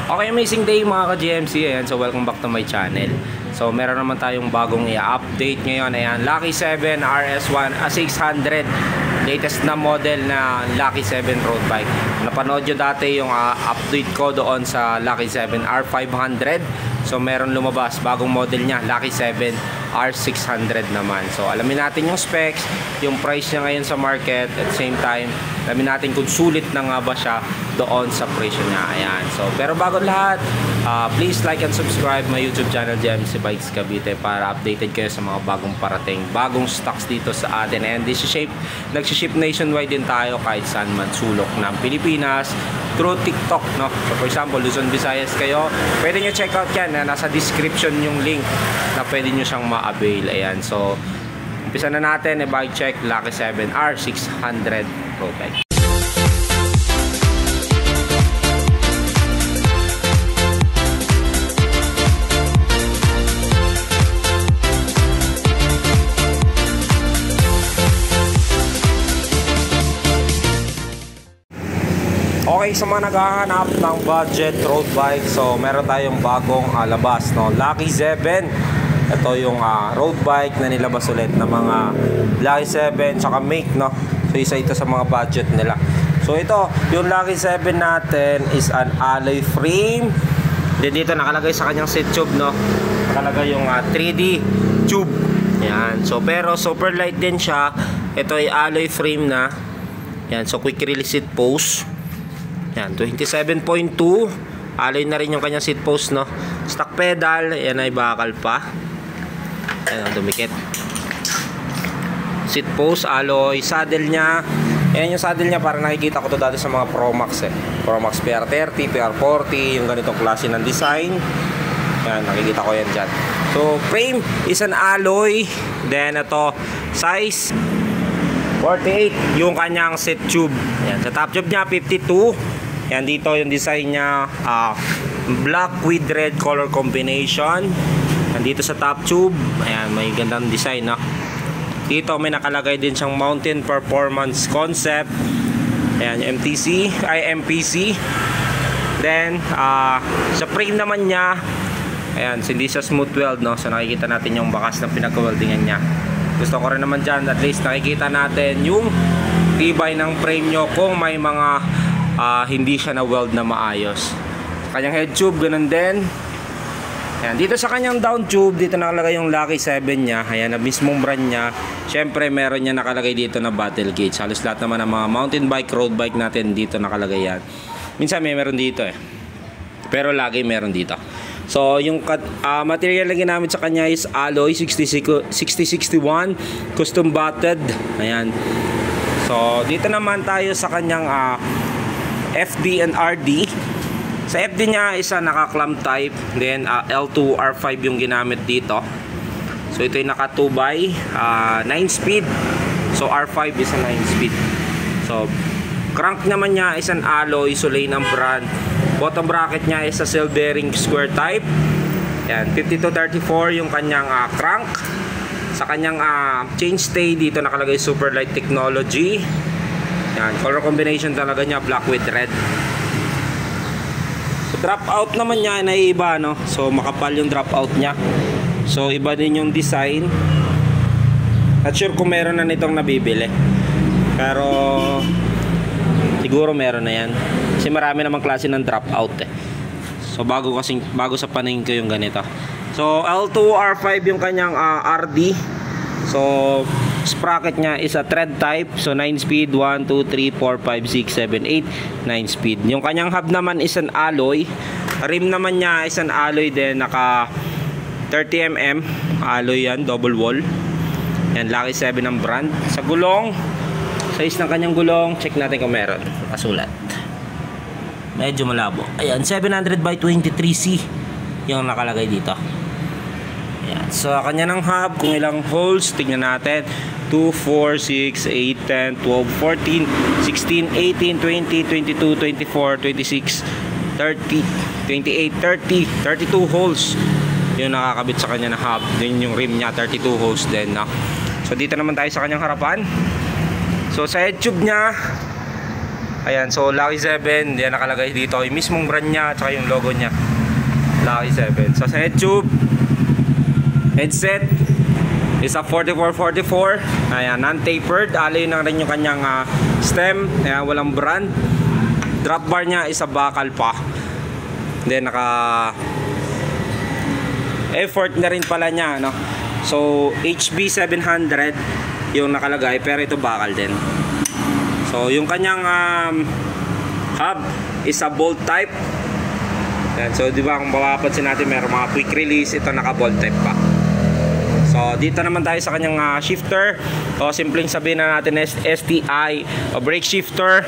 Okay, amazing day mga ka-GMC. Ayan, so welcome back to my channel. So meron naman tayong bagong i-update ngayon. Ayan, Lucky 7 RS1 600. Latest na model na Lucky 7 road bike. Napanood nyo dati yung update ko doon sa Lucky 7 R500. So meron lumabas, bagong model niya, Lucky 7 R600 naman. So alamin natin yung specs, yung price niya ngayon sa market. At the same time, alamin natin kung sulit na nga ba siya doon sa presyo niya. Ayan. So pero bago lahat, please like and subscribe my YouTube channel, GMC Bikes Cavite, para updated kayo sa mga bagong parating, bagong stocks dito sa atin. And this shape, nagsiship nationwide din tayo kahit saan man sulok ng Pilipinas through TikTok, no? So for example, Luzon, Visayas kayo, pwede nyo check out yan, nasa description yung link na pwede nyo siyang ma-avail. Ayan, so umpisa na natin, bike check Lucky 7 R600 road bike. Okay, sa mga naghahanap ng budget road bike, so meron tayong bagong labas, no? Lucky 7. Ito yung road bike na nilabas ulit ng mga Lucky 7 tsaka Make, no? So isa ito sa mga budget nila. So ito, yung Lucky 7 natin is an alloy frame. Then dito nakalagay sa kanyang seat tube, no? Nakalagay yung 3D tube. Yan. So pero super light din siya. Ito ay alloy frame na. Yan, so quick release seat post. Yan, 27.2. Alloy na rin yung kanyang seat post, no? Stock pedal, yan ay bakal pa. Ayan, dumikit. Seat post, alloy. Saddle niya, yan yung saddle niya, para nakikita ko to dati sa mga Promax, Promax PR30, PR40, yung ganitong klase ng design. Yan, nakikita ko yan dyan. So, frame is an alloy. Then, ito, size 48 yung kanyang seat tube. Yan, sa top tube niya, 52. Yan, dito yung design niya, black with red color combination. Nandito sa top tube, ayan, may gandang design, no? Dito may nakalagay din siyang mountain performance concept. Ayan, yung MPC. Then sa frame naman niya, ayan, hindi siya smooth weld, no? So nakikita natin yung bakas na pinag-weldingan niya. Gusto ko rin naman dyan, at least nakikita natin yung tibay ng frame nyo kung may mga hindi siya na weld na maayos. Kanyang head tube, ganun din. Ayan, dito sa kanyang down tube, dito nakalagay yung Lucky 7 niya. Ayan, na mismong brand niya. Syempre meron niya nakalagay dito na battle gauge. Halos lahat naman ng mga mountain bike, road bike natin dito nakalagay yan. Minsan may meron dito pero lagi meron dito. So yung material na ginamit sa kanya is alloy 6061 custom batted. Ayan. So dito naman tayo sa kanyang FD and RD. Sa FD niya isa naka-clamp type, then L2 R5 yung ginamit dito. So ito yung naka 2x 9 speed. So R5 is a 9 speed. So crank naman niya is an alloy Soleil ng brand. Bottom bracket niya is a cell bearing square type. Yan, 5234 yung kanyang crank. Sa kanyang chain stay dito nakalagay super light technology. Yan, color combination talaga niya, black with red. So drop out naman niya ay iba, no? So makapal yung drop out niya. So iba din yung design. Not sure kung meron na nitong nabibili, pero siguro meron na yan. Kasi marami namang klase ng drop out So bago sa paningin ko yung ganito. So L2 R5 yung kanyang RD. So sprocket niya is a thread type. So 9 speed, 1, 2, 3, 4, 5, 6, 7, 8 9 speed. Yung kanyang hub naman is an alloy. Rim naman niya is an alloy din, naka 30mm alloy yan, double wall. Yan, Lucky 7 ang brand. Sa gulong, size ng kanyang gulong, check natin kung meron kasulat. Medyo malabo. Ayan, 700 by 23C yung nakalagay dito. Ayan, so kanya ng hub, kung ilang holes, tingnan natin. 2, 4, 6, 8, 10, 12, 14, 16, 18, 20, 22, 24, 26, 30, 28, 30, 32 holes yung nakakabit sa kanya na hub. Din yung rim niya, 32 holes din, no? So dito naman tayo sa kanyang harapan. So sa head tube niya, Ayan, so Lucky 7, yan nakalagay dito yung mismong brand niya at saka yung logo niya, Lucky 7. So sa headset is a 4444. Ayan, non-tapered, alloy na rin yung kanyang stem. Ayan, walang brand. Drop bar niya is a bakal pa. Then naka effort na rin pala niya, no? So HB 700 yung nakalagay, pero ito bakal din. So yung kanyang hub is a bolt type. Yan. So di ba kung mapapansin natin meron mga quick release, ito naka bolt type pa. So dito naman tayo sa kanyang shifter. O simpleng sabihin na natin STI o brake shifter.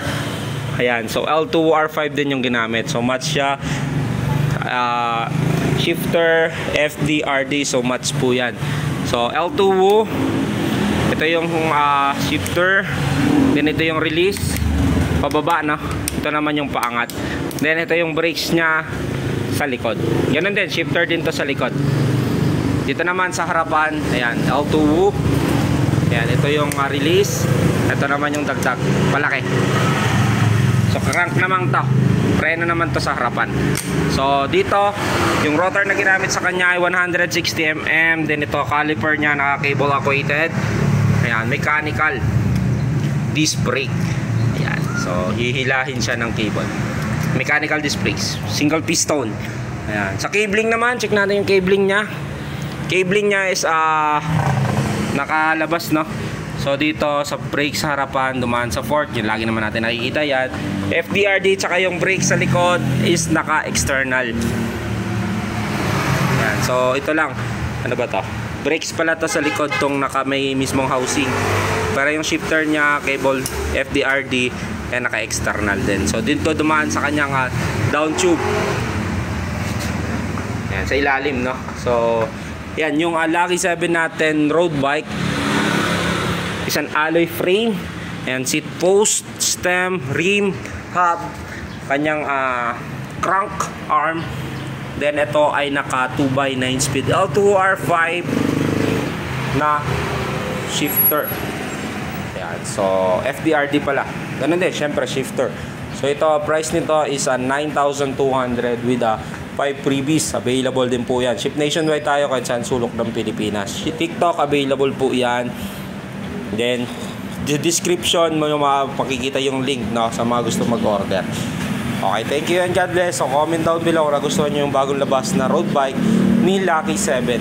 Ayan, so L2R5 din yung ginamit. So match siya. Shifter FDRD, so match po yan. So L2, ito yung shifter. Then ito yung release pababa, no? Ito naman yung paangat. Then ito yung brakes nya sa likod. Ganun din, shifter din to sa likod. Dito naman sa harapan, ayan, L2. Ayan, ito yung release. Ito naman yung dagdag, palaki. So crank naman to. Preno naman to sa harapan. So dito, yung rotor na ginamit sa kanya ay 160mm. Then ito, caliper nya naka-cable actuated. Ayan, mechanical disc brake. Ayan, so hihilahin siya ng cable. Mechanical disc brakes, single piston. Ayan, sa cabling naman, check natin yung cabling nya. Cabling nya is nakalabas, no? So dito sa brake sa harapan, dumaan sa fork, yun lagi naman natin nakikita yan. FDRD tsaka yung brake sa likod is naka-external. Yan, so ito lang. Ano ba to? Brakes pala to sa likod tong naka may mismong housing. Pero yung shifter nya, cable FDRD, eh naka-external din. So dito dumaan sa kanyang down tube. Yan, sa ilalim, no? So yan, yung Lucky 7 natin road bike. Isang alloy frame, and seat post, stem, rim, hub, kanyang crank arm. Then ito ay naka 2x9 speed L2R5 na shifter. Ayan, so FDRD pala. Ganun din, syempre shifter. So ito, price nito is 9,200 with 5 freebies. Available din po yan. Ship nationwide tayo kahit saan sulok ng Pilipinas. TikTok available po yan. Then, the description mo yung makikita yung link, no, sa mga gusto mag-order. Okay, thank you and God bless. So, comment down below kung nagustuhan nyo yung bagong labas na road bike ni Lucky 7.